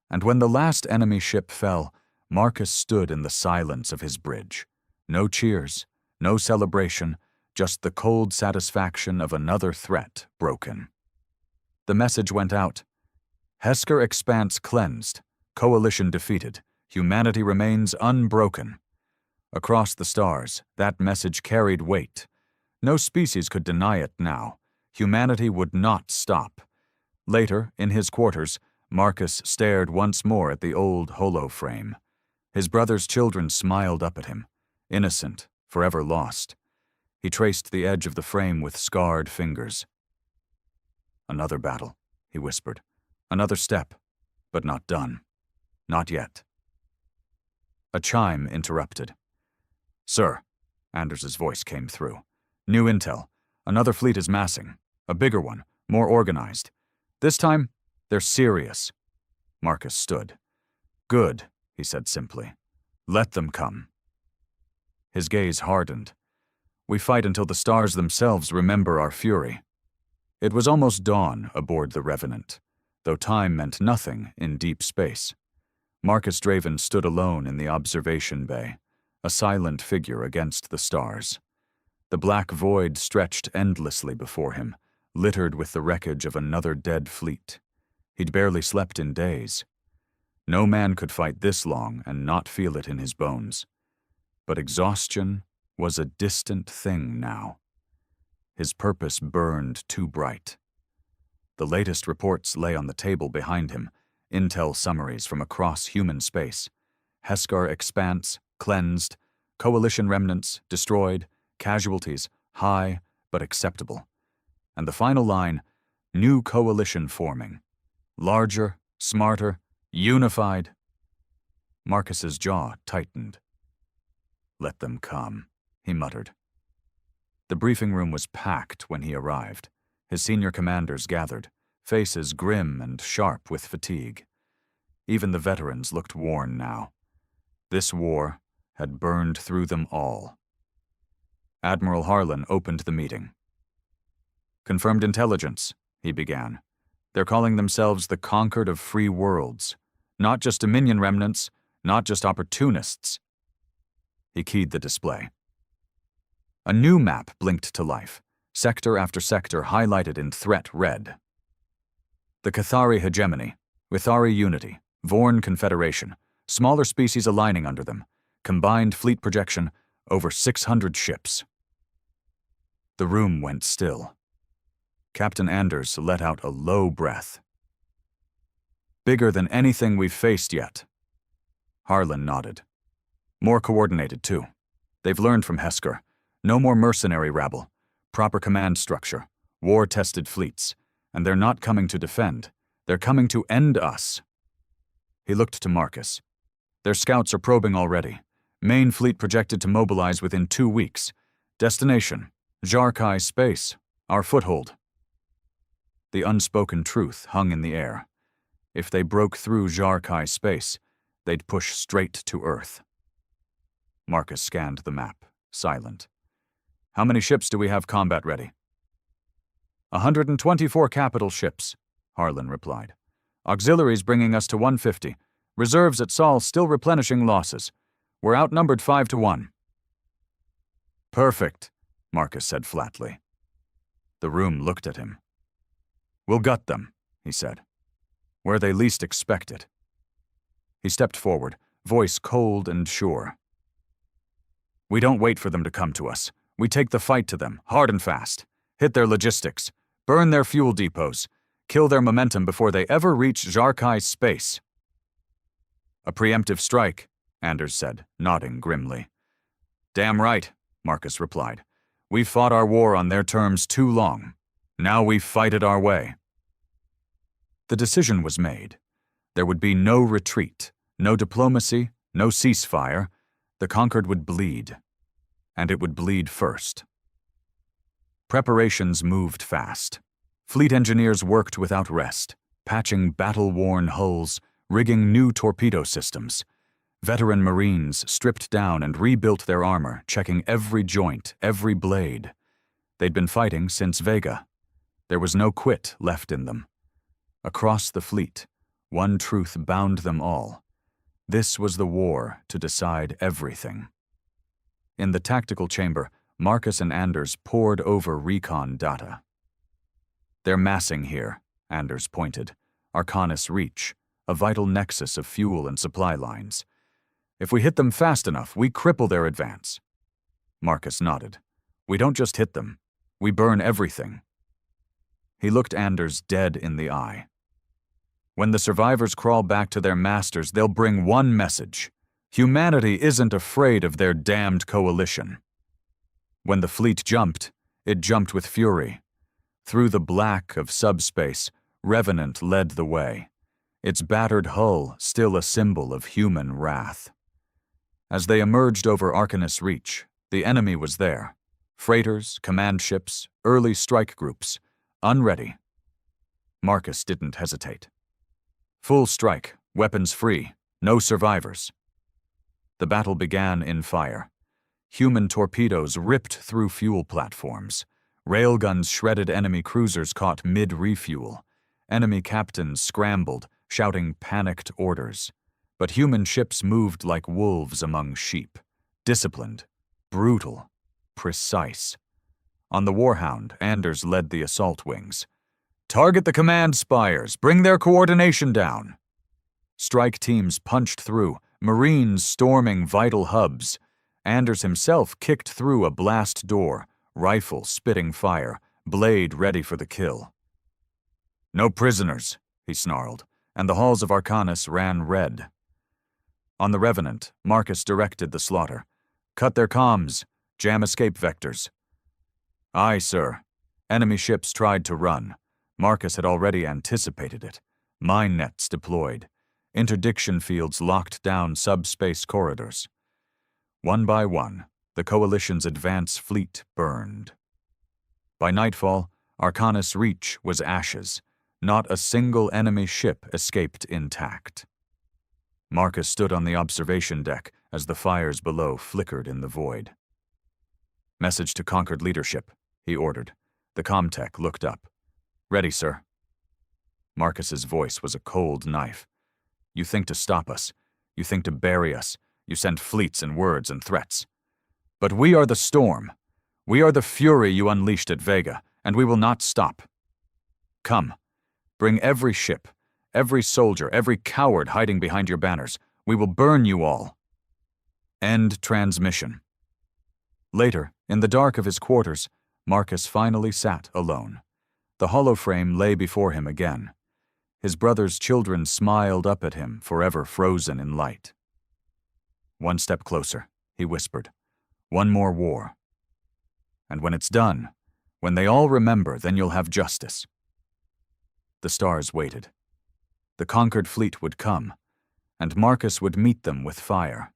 [SPEAKER 1] And when the last enemy ship fell, Marcus stood in the silence of his bridge. No cheers, no celebration, just the cold satisfaction of another threat broken. The message went out. Hesker Expanse cleansed, coalition defeated, humanity remains unbroken. Across the stars, that message carried weight. No species could deny it now. Humanity would not stop. Later, in his quarters, Marcus stared once more at the old holoframe. His brother's children smiled up at him, innocent, forever lost. He traced the edge of the frame with scarred fingers. "Another battle," he whispered. "Another step, but not done. Not yet." A chime interrupted. "Sir," Anders's voice came through. "New intel. Another fleet is massing. A bigger one, more organized. This time, they're serious." Marcus stood. "Good," he said simply. "Let them come." His gaze hardened. "We fight until the stars themselves remember our fury." It was almost dawn aboard the Revenant, though time meant nothing in deep space. Marcus Draven stood alone in the observation bay, a silent figure against the stars. The black void stretched endlessly before him, littered with the wreckage of another dead fleet. He'd barely slept in days. No man could fight this long and not feel it in his bones. But exhaustion was a distant thing now. His purpose burned too bright. The latest reports lay on the table behind him, intel summaries from across human space. Hesker Expanse, cleansed, coalition remnants, destroyed, casualties, high but acceptable. And the final line, new coalition forming. Larger, smarter, unified. Marcus's jaw tightened. "Let them come," he muttered. The briefing room was packed when he arrived. His senior commanders gathered, faces grim and sharp with fatigue. Even the veterans looked worn now. This war had burned through them all. Admiral Harlan opened the meeting. "Confirmed intelligence," he began. "They're calling themselves the conquered of free worlds. Not just Dominion remnants, not just opportunists." He keyed the display. A new map blinked to life, sector after sector highlighted in threat red. The Cathari hegemony, Withari unity, Vorn confederation, smaller species aligning under them, combined fleet projection, over 600 ships. The room went still. Captain Anders let out a low breath. "Bigger than anything we've faced yet." Harlan nodded. "More coordinated, too. They've learned from Hesker. No more mercenary rabble. Proper command structure. War-tested fleets. And they're not coming to defend. They're coming to end us." He looked to Marcus. "Their scouts are probing already. Main fleet projected to mobilize within 2 weeks. Destination, Jarkai space, our foothold." The unspoken truth hung in the air. If they broke through Jarkai space, they'd push straight to Earth. Marcus scanned the map, silent. "How many ships do we have combat ready?" 124 capital ships, Harlan replied. "Auxiliaries bringing us to 150. Reserves at Sol still replenishing losses. We're outnumbered 5-1. "Perfect," Marcus said flatly. The room looked at him. "We'll gut them," he said. "Where they least expect it." He stepped forward, voice cold and sure. We don't wait for them to come to us. We take the fight to them, hard and fast. Hit their logistics. Burn their fuel depots. Kill their momentum before they ever reach Jarkai's space." "A preemptive strike," Anders said, nodding grimly. "Damn right," Marcus replied. "We've fought our war on their terms too long. Now we fight it our way." The decision was made. There would be no retreat, no diplomacy, no ceasefire. The conquered would bleed. And it would bleed first. Preparations moved fast. Fleet engineers worked without rest, patching battle-worn hulls, rigging new torpedo systems. Veteran Marines stripped down and rebuilt their armor, checking every joint, every blade. They'd been fighting since Vega. There was no quit left in them. Across the fleet, one truth bound them all. This was the war to decide everything. In the tactical chamber, Marcus and Anders pored over recon data. "They're massing here," Anders pointed. "Arcanis Reach, a vital nexus of fuel and supply lines. If we hit them fast enough, we cripple their advance." Marcus nodded. "We don't just hit them. We burn everything." He looked Anders dead in the eye. "When the survivors crawl back to their masters, they'll bring one message. Humanity isn't afraid of their damned coalition." When the fleet jumped, it jumped with fury. Through the black of subspace, Revenant led the way, its battered hull still a symbol of human wrath. As they emerged over Arcanis Reach, the enemy was there. Freighters, command ships, early strike groups, unready. Marcus didn't hesitate. "Full strike, weapons free, no survivors." The battle began in fire. Human torpedoes ripped through fuel platforms. Railguns shredded enemy cruisers caught mid-refuel. Enemy captains scrambled, shouting panicked orders. But human ships moved like wolves among sheep. Disciplined, brutal, precise. On the Warhound, Anders led the assault wings. "Target the command spires, bring their coordination down." Strike teams punched through, Marines storming vital hubs. Anders himself kicked through a blast door, rifle spitting fire, blade ready for the kill. "No prisoners," he snarled, and the halls of Arcanis ran red. On the Revenant, Marcus directed the slaughter. "Cut their comms, jam escape vectors." "Aye, sir." Enemy ships tried to run. Marcus had already anticipated it. Mine nets deployed. Interdiction fields locked down subspace corridors. One by one, the Coalition's advance fleet burned. By nightfall, Arcanis Reach was ashes. Not a single enemy ship escaped intact. Marcus stood on the observation deck as the fires below flickered in the void. "Message to conquered leadership," he ordered. The comtech looked up. "Ready, sir." Marcus's voice was a cold knife. "You think to stop us. You think to bury us. You send fleets and words and threats. But we are the storm. We are the fury you unleashed at Vega, and we will not stop. Come, bring every ship, every soldier, every coward hiding behind your banners. We will burn you all." End transmission. Later, in the dark of his quarters, Marcus finally sat alone. The holoframe lay before him again. His brother's children smiled up at him, forever frozen in light. "One step closer," he whispered. "One more war. And when it's done, when they all remember, then you'll have justice." The stars waited. The conquered fleet would come, and Marcus would meet them with fire.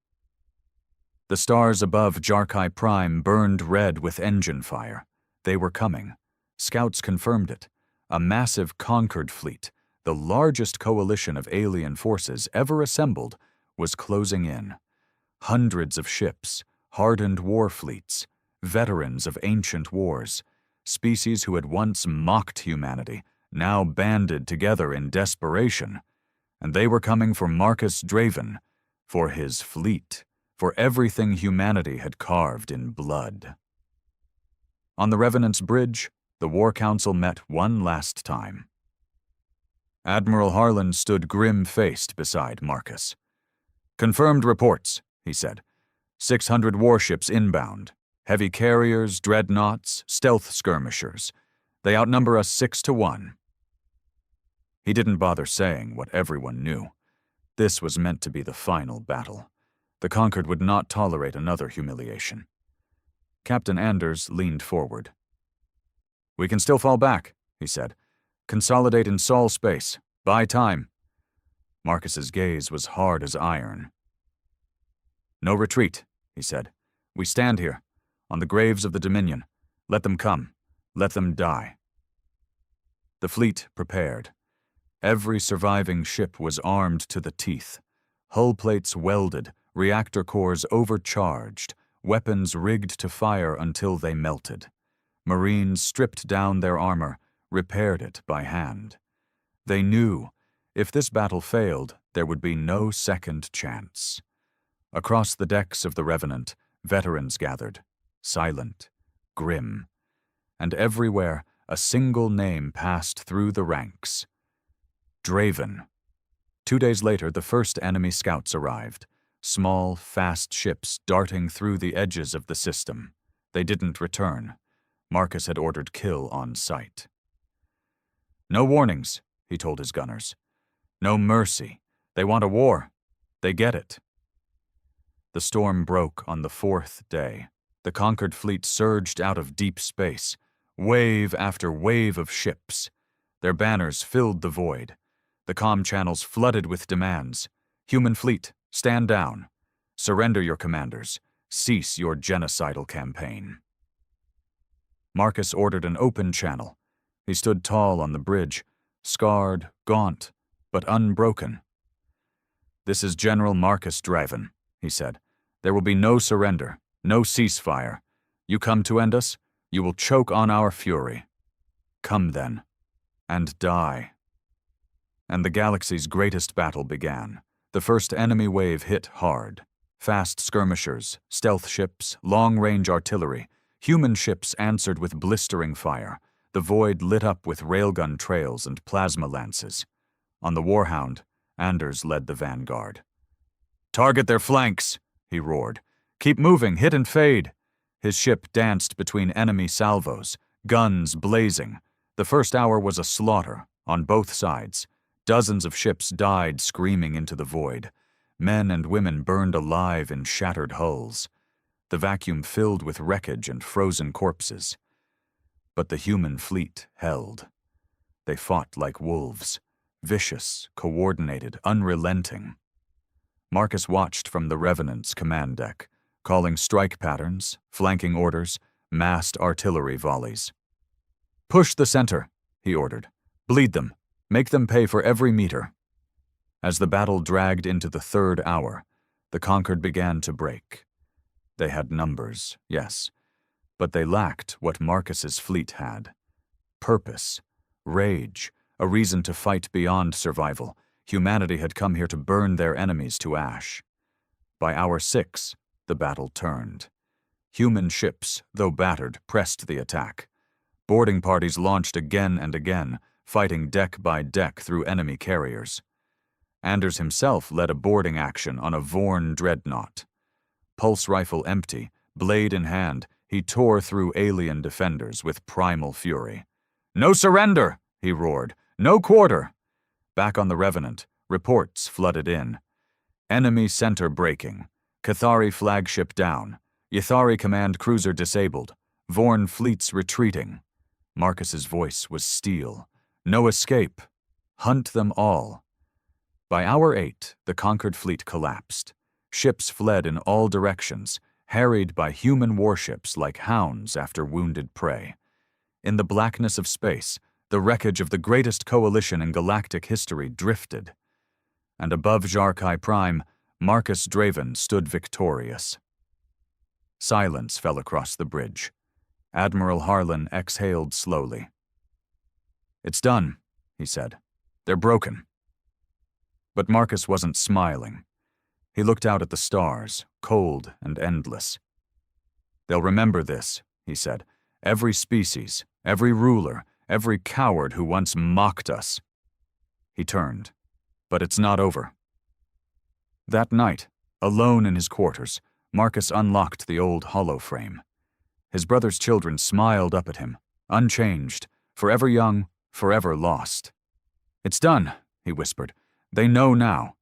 [SPEAKER 1] The stars above Jarkai Prime burned red with engine fire. They were coming. Scouts confirmed it. A massive conquered fleet, the largest coalition of alien forces ever assembled, was closing in. Hundreds of ships, hardened war fleets, veterans of ancient wars, species who had once mocked humanity, now banded together in desperation. And they were coming for Marcus Draven, for his fleet, for everything humanity had carved in blood. On the Revenant's bridge, the War Council met one last time. Admiral Harlan stood grim-faced beside Marcus. "Confirmed reports," he said. 600 warships inbound. Heavy carriers, dreadnoughts, stealth skirmishers. They outnumber us 6-1. He didn't bother saying what everyone knew. This was meant to be the final battle. The conquered would not tolerate another humiliation. Captain Anders leaned forward. "We can still fall back," he said. "Consolidate in Sol space. Buy time." Marcus's gaze was hard as iron. "No retreat," he said. "We stand here, on the graves of the Dominion. Let them come. Let them die." The fleet prepared. Every surviving ship was armed to the teeth. Hull plates welded, reactor cores overcharged, weapons rigged to fire until they melted. Marines stripped down their armor, repaired it by hand. They knew, if this battle failed, there would be no second chance. Across the decks of the Revenant, veterans gathered, silent, grim. And everywhere, a single name passed through the ranks. Draven. 2 days later, the first enemy scouts arrived. Small, fast ships darting through the edges of the system. They didn't return. Marcus had ordered kill on sight. "No warnings," he told his gunners. "No mercy. They want a war. They get it." The storm broke on the 4th day. The conquered fleet surged out of deep space, wave after wave of ships. Their banners filled the void. The comm channels flooded with demands. "Human fleet, stand down. Surrender your commanders. Cease your genocidal campaign." Marcus ordered an open channel. He stood tall on the bridge, scarred, gaunt, but unbroken. "This is General Marcus Draven," he said. "There will be no surrender, no ceasefire. You come to end us, you will choke on our fury. Come then, and die." And the galaxy's greatest battle began. The first enemy wave hit hard. Fast skirmishers, stealth ships, long-range artillery. Human ships answered with blistering fire. The void lit up with railgun trails and plasma lances. On the Warhound, Anders led the vanguard. "Target their flanks," he roared. "Keep moving, hit and fade." His ship danced between enemy salvos, guns blazing. The first hour was a slaughter, on both sides. Dozens of ships died screaming into the void. Men and women burned alive in shattered hulls. The vacuum filled with wreckage and frozen corpses. But the human fleet held. They fought like wolves, vicious, coordinated, unrelenting. Marcus watched from the Revenant's command deck, calling strike patterns, flanking orders, massed artillery volleys. "Push the center," he ordered. "Bleed them. Make them pay for every meter." As the battle dragged into the 3rd hour, the conquered began to break. They had numbers, yes, but they lacked what Marcus's fleet had. Purpose, rage, a reason to fight beyond survival. Humanity had come here to burn their enemies to ash. By hour 6, the battle turned. Human ships, though battered, pressed the attack. Boarding parties launched again and again, fighting deck by deck through enemy carriers. Anders himself led a boarding action on a Vorn dreadnought. Pulse rifle empty, blade in hand, he tore through alien defenders with primal fury. "No surrender!" he roared. "No quarter!" Back on the Revenant, reports flooded in. Enemy center breaking. Cathari flagship down. Ythari command cruiser disabled. Vorn fleets retreating. Marcus's voice was steel. "No escape. Hunt them all." By hour 8, the conquered fleet collapsed. Ships fled in all directions, harried by human warships like hounds after wounded prey. In the blackness of space, the wreckage of the greatest coalition in galactic history drifted. And above Jarkai Prime, Marcus Draven stood victorious. Silence fell across the bridge. Admiral Harlan exhaled slowly. "It's done," he said. "They're broken." But Marcus wasn't smiling. He looked out at the stars, cold and endless. "They'll remember this," he said. "Every species, every ruler, every coward who once mocked us." He turned. "But it's not over." That night, alone in his quarters, Marcus unlocked the old holoframe. His brother's children smiled up at him, unchanged, forever young, forever lost. "It's done," he whispered. "They know now.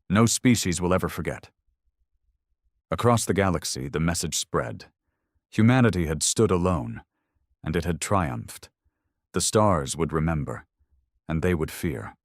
[SPEAKER 1] No species will ever forget." Across the galaxy, the message spread. Humanity had stood alone, and it had triumphed. The stars would remember, and they would fear.